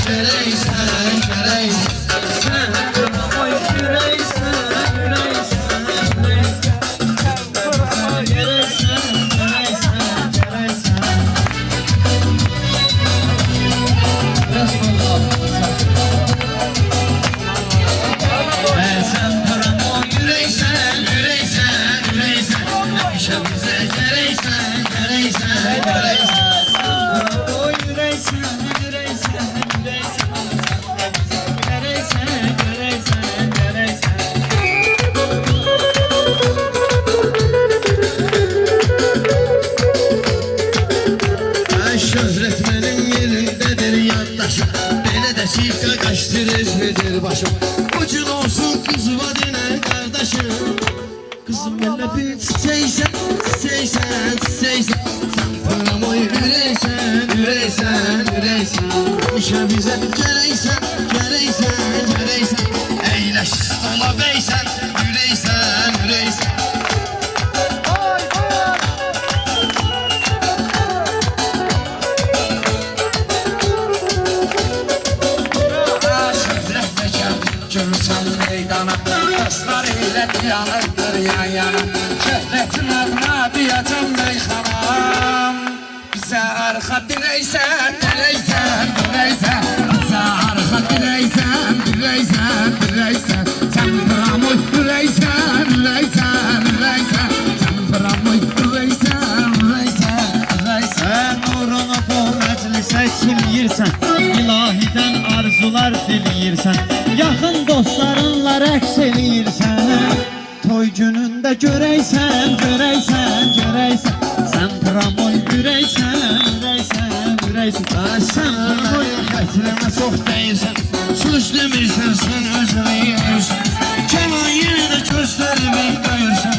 göreysen, göreysen. Sen oy göreysen, göreysen, göreysen. Göreysen, göreysen, göreysen. Biraz sonra sen param oy göreysen, göreysen, göreysen. Nefişe bize göreysen, göreysen, göreysen. Şöhret benim yerimdedir yaddaşım. Beni de şifre kaçtırır midir başım. Ucun olsun kız vadine kardeşim. Kızım benimle bir çiçeysen, çiçeysen, çiçeysen. Sen param oy üreysen, üreysen, üreysen. İşe bize göreysen, göreysen, göreysen. Eyleş dola beysen, üreysen, üreysen. Görürsən meydana, dostlar ilə yanırdır yan yana. Şöhretin adına diyəcəm meyxanam. Bizə arxa dirəysən, dirəysən, dirəysən. Bizə arxa dirəysən, dirəysən, dirəysən. Sən pıramoy dirəysən, dirəysən, dirəysən. Sən pıramoy dirəysən, dirəysən, dirəysən. Nurunu bu məclisə çiliyirsən, ilahidən arzular diliyirsən. Yaxın dostlarınla rəqs eləyirsən. Toy günündə görəysən, görəysən, görəysən. Sən pramoy görəysən, görəysən, görəysən. Sən pramoy xətrimə çox deyirsən. Söz demirsən, sən özünü yeyirsən. Keman yenə də göstərimi döyürsən.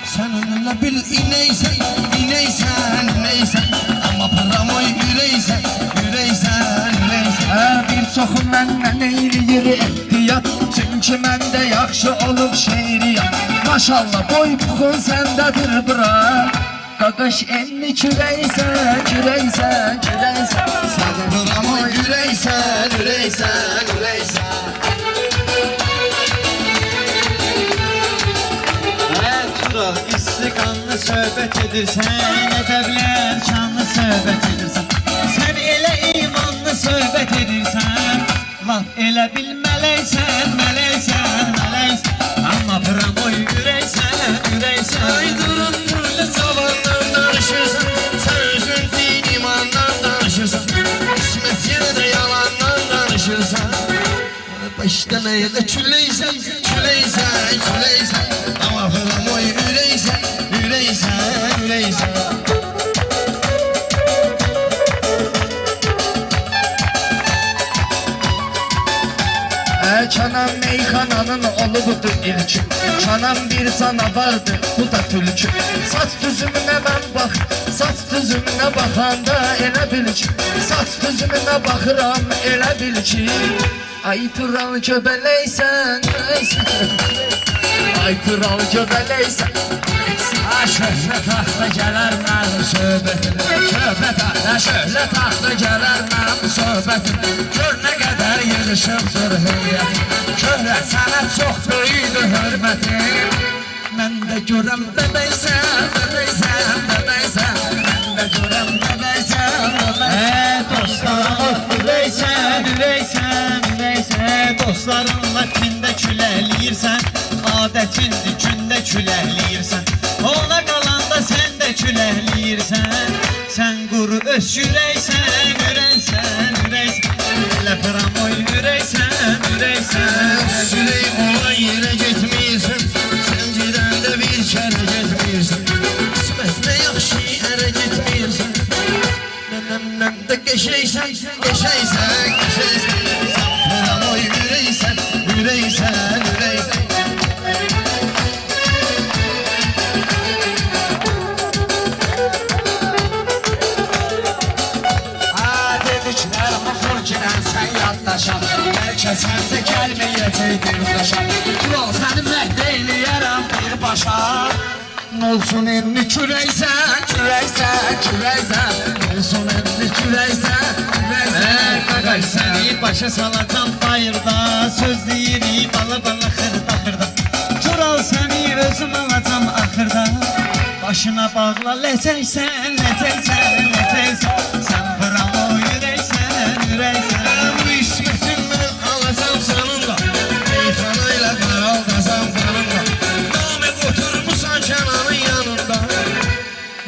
Sən onunla bil inəysən, inəysən, inəysən. Amma pramoy görəysən, görəysən, görəysən. Bir çoxu məndən eyləyir ehtiyat. Çünki məndə yaxşı olub şeiriyyat. Maşallah boy buxun səndədir bura. Qaqaş enli kürəysən, kürəysən, kürəysən. Sən pramoy görəysən, ürəysən, ürəysən. İstiqanlı söhbət edirsən, ədəblər şanlı söhbət edirsən. Sən elə imanlı söhbət edirsən, laf elə bil mələksən, mələksən, mələksən. Amma pramoy ürəksən, ürəksən. Ay durun durla cavandan danışırsan, sən özün din imandan danışırsan. İsmət yenə də yalandan danışırsan. Başdan ayada küləysən, küləysən, küləysən. Amma pramoy ürəksən, ürəksən, ürəksən. Kenan meyxananın olubudur ilkim. Kenan bir canavardır, bu da tülküm. Saç düzümünə mən bax, saç düzümünə baxanda elə bil ki. Saç düzümünə baxıram, elə bil ki. Ay tural göbələysən, ay tural göbələysən. Şöhrət axla gələr mənim söhbətim. Şöhrət axla, şöhrət axla gələr mənim söhbətim. Gör nə qədər yığışıbdır hürriyyətim. Şöhrət sənə çox böyüdür hörmətim. Mən də görəm bəbəysən, bəbəysən, bəbəysən. Mən də görəm bəbəysən, bəbəysən. Dostlarım ürəksən, ürəksən, ürəksən. Dostlarınla gündə küləhləyirsən. Adətindir gündə küləhləyirsən. Ona qalanda sən də küləhləyirsən. Sən quru öz ürəksən, ürəksən, ürəksən. Elə pramoy ürəksən, ürəksən. Öz ürək olan yerə getməyirsən. Sən gedəndə bir kərə getməyirsən. İsmət nə yaxşı ərə getməyirsən. Nənəmdən də qəşəysən, qəşəysən, qəşəysən. Sən pramoy ürəksən, ürəksən, ürəksən. Bəlkə sən də gəlməyəcəkdir daşa. Yol səni məhv eləyərəm bir başa. Olsun enli kürəksən, kürəksən, kürəksən. Olsun enli kürəksən, kürəksən. Qaqaş sən başa salacam bayırda. Söz deyirik bala bala xırda xırda. Tural səni özüm alacam axırda. Başına bağla ləçəksən, ləçəksən, ləçəksən. Sən buram o ürəksən, ürəksən. Bu ismetinden alacağım sanımda Eyfanayla karal kazan fanımda Name oturmuşsan Kenan'ın yanında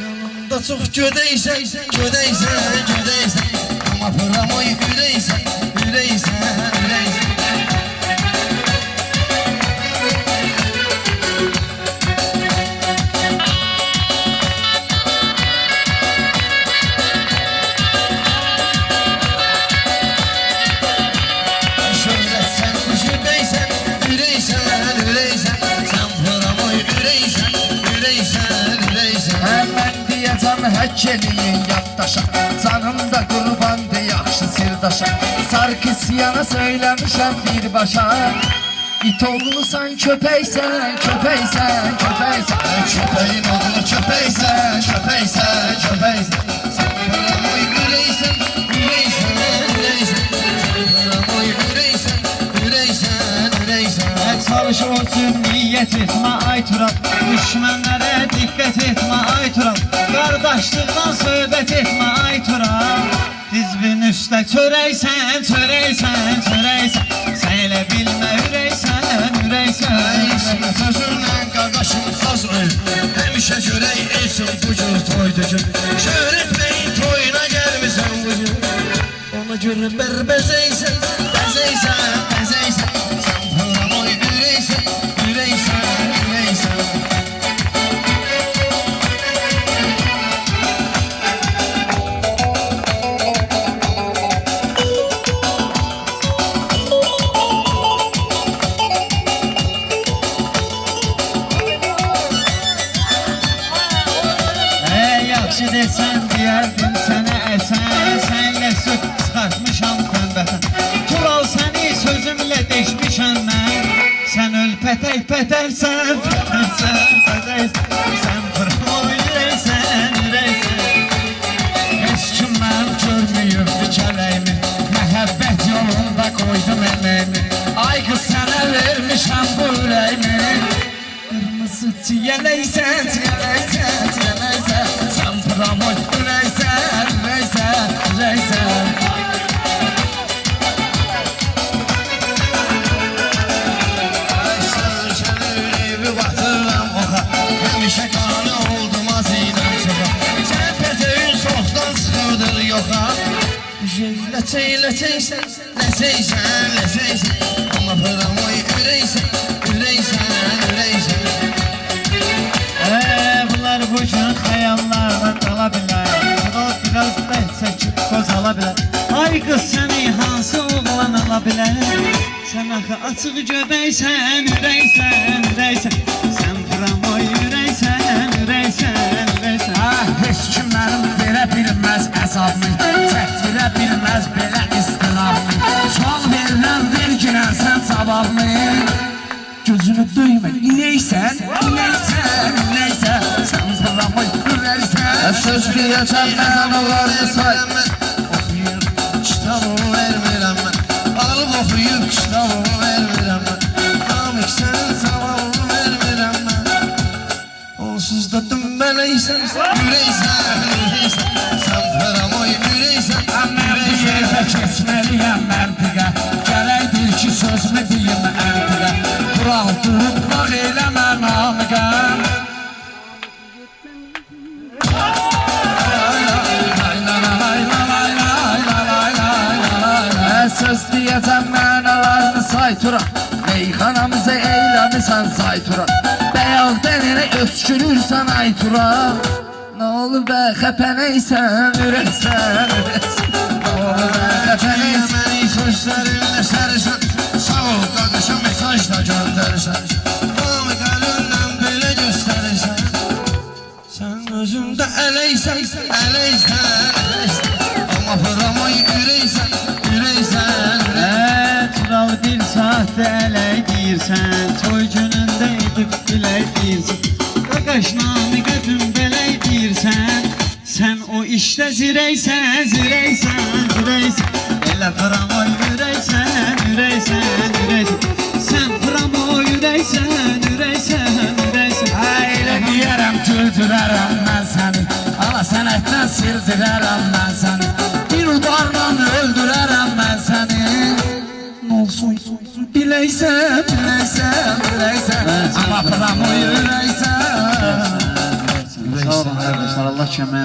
Yanında çok gödeysen, gödeysen, gödeysen Ama pıramayı üreysen, üreysen, üreysen Hək eləyin yaddaşa, canımda qurbandı yaxşı sirdaşa. Sarkisiyana söyləmişəm birbaşa. İt oğlusan köpəksən, köpəksən, köpəksən. Köpeğin oğlu köpeksen, köpeksen, köpeksen Sen pıramayı üreysen, üreysen, üreysen Sen pıramayı üreysen, üreysen, üreysen Çalış olsun niyyət etmə ay Turab. Düşmənlərə diqqət etmə ay Turab. Qardaşlıqdan söhbət etmə ay Turab. Dizbin üstə çörəksən, çörəksən, çörəksən. Sən elə bilmə ürəksən, ürəksən. İsmi sözünlə qardaşım az öl Həmişə görək etsin bu cür toydu gün Şöhrət beyin toyuna gəlmisən bu gün Ona görə bərbəzəysən, bəzəysən, bəzəysən Sən pıramayı üreysən, üreysən, üreysən Yaxşı desən deyərdim sənə əsən. Sənlə söz çıxartmışam tənbəsən. Tural səni sözümlə deşmişəm mən. Sən öl pətək pətəksən, pətəksən, pətəksən. Sən pırma ürəksən, ürəksən. Heç kim mənim görməyibdi kələyimi. Məhəbbət yolunda qoydum əməyimi. Ay qız sənə vermişəm bu ürəyimi. Qırmızı çiyələksən, çiyələksən, çiyələksən. Sən pıramoy ürəksən, ürəksən, ürəksən. Səni ürəyimi batıram oxa Həmişə qanı oldum azıyla çoxa Sən pətəyin çoxdan çıxırdır yoxa Ləçək, ləçəksən, ləçəksən, ləçəksən Amma pıramayı üreysən, üreysən, üreysən Bunlar bu gün xəyallarla qala bilər. Biraz da çəkib qozala bilər. Ay qız səni hansı oğlan ala bilər? Sən axı açıq göbəksən, ürəksən, ürəksən. Sən pıramoy ürəksən, ürəksən, ürəksən. Heç kim mənim verə bilməz əzabımı. Çəkdirə bilməz belə istirabımı. Sual verirəm, verginən sən cavabımı. Gözünü döymə, inəysən, inəysən, inəysən. Sən pıramoy ürəksən. Söz deyəcəm mən olarını say Oxuyub kitabımı vermirəm mən Alıb oxuyub kitabımı vermirəm mən Namik sənin cavabını vermirəm mən Onsuz da dümbələysən, ürəysən, ürəysən Sən pıramoy ürəysən, Mən bu yerdə keçməliyəm məntiqə. Gərəkdir ki sözümü deyim əntiqə. Qural durub bağ eləmə namiqə. Söz deyəcəm mənalarını say tura. Meyxanamızı eyləmisən say tura. Bəyal dənini öskürürsən ay tura. Nə olur bə xəpənəysən, ürəksən, ürəksən. Nə olur bə xəpənəysən. Məni sözlərinlə sərsən Sağ ol qardaşa mesaj da göndərsən Namik əlindən belə göstərirsən Sən özündə ələysən, ələysən, ələysən Amma pıramayı ürəysən, ürəysən, ürəysən Tural bir saatdə ələk deyirsən. Toy günündə edib bilək deyirsən. Qaqaş namiqə dümbələk deyirsən. Sən o işdə zirəysən, zirəysən, zirəysən. Elə pıramoy ürəksən. Həsrətlə sirdirərəm mən səni, bir udarla öldürərəm mən səni. Olsun, biləysən, biləysən, biləysən, amma pıramı ürəysən. Sağ olun arkadaşlar, Allah kömək